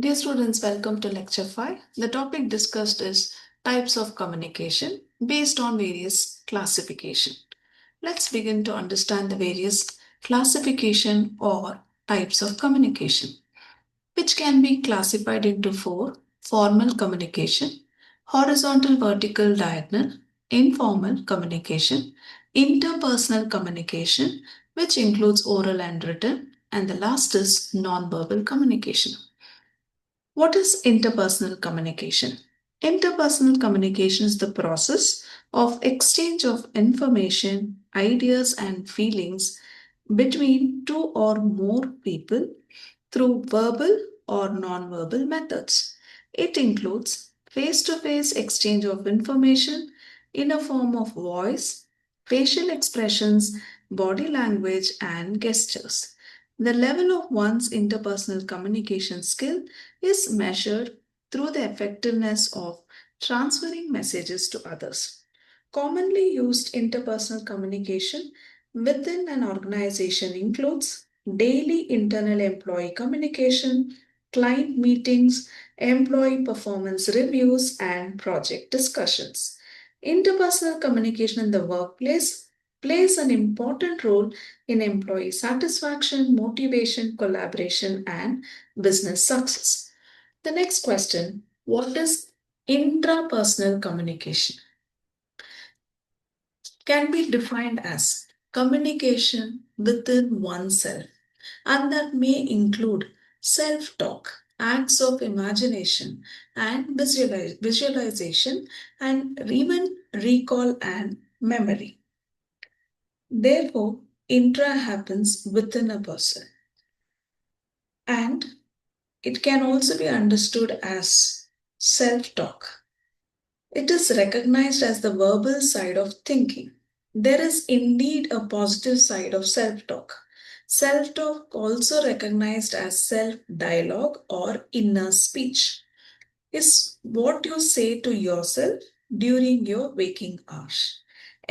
Dear students, welcome to Lecture 5. The topic discussed is types of communication based on various classification. Let's begin to understand the various classification or types of communication, which can be classified into four: formal communication, horizontal, vertical, diagonal, informal communication, interpersonal communication, which includes oral and written, and the last is non-verbal communication. What is interpersonal communication? Interpersonal communication is the process of exchange of information, ideas, and feelings between two or more people through verbal or non-verbal methods. It includes face-to-face exchange of information in a form of voice, facial expressions, body language, and gestures. The level of one's interpersonal communication skill is measured through the effectiveness of transferring messages to others. Commonly used interpersonal communication within an organization includes daily internal employee communication, client meetings, employee performance reviews, and project discussions. Interpersonal communication in the workplace plays an important role in employee satisfaction, motivation, collaboration, and business success. The next question: what is intrapersonal communication? Can be defined as communication within oneself, and that may include self talk, acts of imagination, and visualization, and even recall and memory. Therefore, intra happens within a person, and it can also be understood as self talk. It is recognized as the verbal side of thinking. There is indeed a positive side of self talk. Self talk, also recognized as self dialogue or inner speech, is what you say to yourself during your waking hours.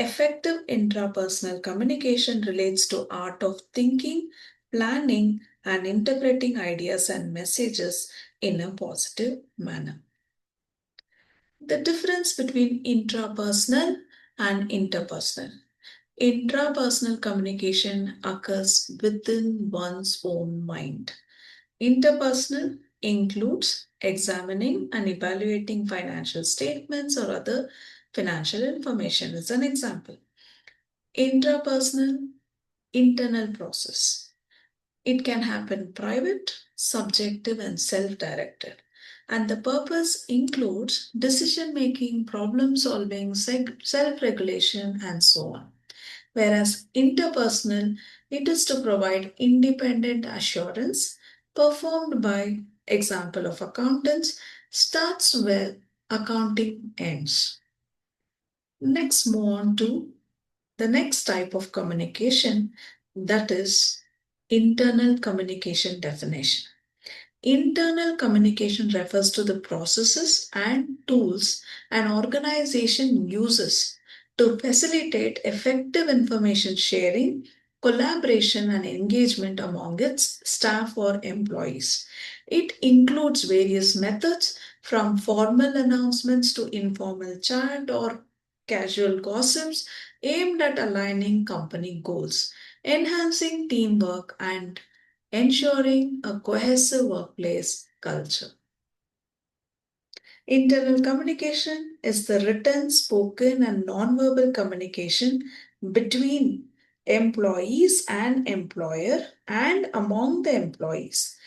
Effective intrapersonal communication relates to art of thinking, planning, and interpreting ideas and messages in a positive manner. The difference between intrapersonal and interpersonal. Intrapersonal communication occurs within one's own mind. Interpersonal includes examining and evaluating financial statements or other financial information, as an example. Intrapersonal, internal process. It can happen private, subjective, and self directed. And the purpose includes decision making, problem solving, self regulation, and so on. Whereas interpersonal, it is to provide independent assurance performed by example of accountants, starts where accounting ends. Next, move on to the next type of communication, that is internal communication definition. Internal communication refers to the processes and tools an organization uses to facilitate effective information sharing, collaboration, and engagement among its staff or employees. It includes various methods from formal announcements to informal chat or casual gossips aimed at aligning company goals, enhancing teamwork, and ensuring a cohesive workplace culture. Internal communication is the written, spoken, and nonverbal communication between employees and employer and among the employees.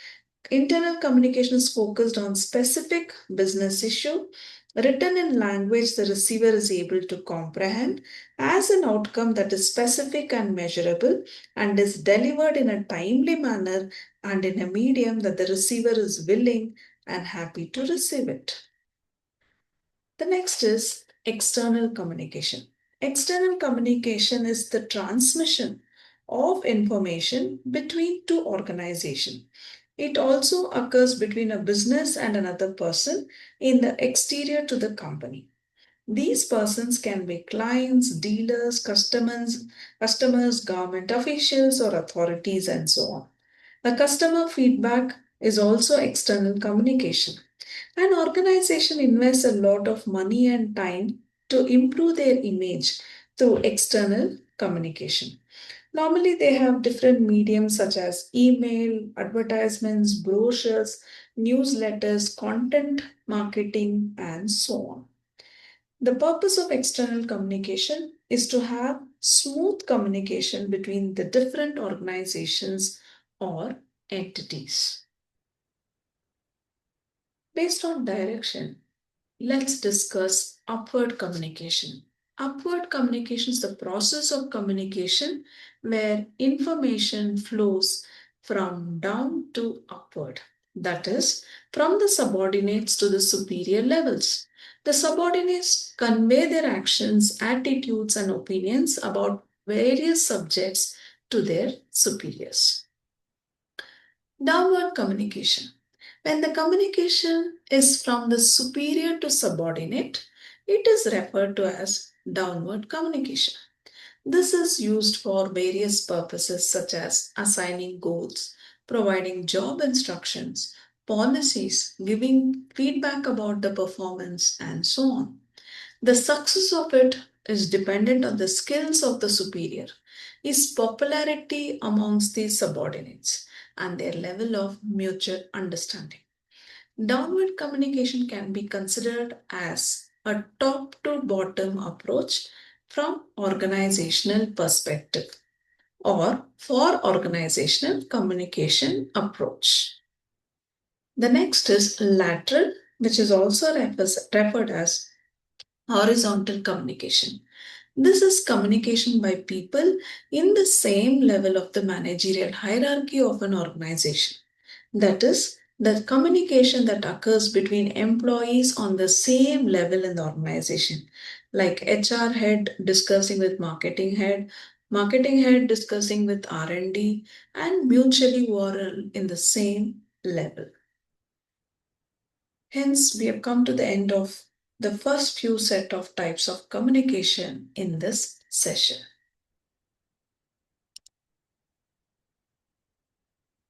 Internal communication is focused on specific business issue, written in language the receiver is able to comprehend, as an outcome that is specific and measurable, and is delivered in a timely manner and in a medium that the receiver is willing and happy to receive it. The next is external communication. External communication is the transmission of information between two organizations. It also occurs between a business and another person in the exterior to the company. These persons can be clients, dealers, customers, government officials, or authorities, and so on. The customer feedback is also external communication. An organization invests a lot of money and time to improve their image through external communication. Normally, they have different mediums such as email, advertisements, brochures, newsletters, content marketing, and so on. The purpose of external communication is to have smooth communication between the different organizations or entities. Based on direction, let's discuss upward communication. Upward communication is the process of communication where information flows from down to upward. That is, from the subordinates to the superior levels. The subordinates convey their actions, attitudes, and opinions about various subjects to their superiors. Downward communication. When the communication is from the superior to subordinate, it is referred to as downward communication. This is used for various purposes such as assigning goals, providing job instructions, policies, giving feedback about the performance, and so on. The success of it is dependent on the skills of the superior, his popularity amongst the subordinates, and their level of mutual understanding. Downward communication can be considered as a top to bottom approach from organizational perspective or for organizational communication approach. The next is lateral, which is also referred as horizontal communication. This is communication by people in the same level of the managerial hierarchy of an organization. That is, the communication that occurs between employees on the same level in the organization, like HR head discussing with marketing head discussing with R&D, and mutually oral in the same level. Hence, we have come to the end of the first few set of types of communication in this session.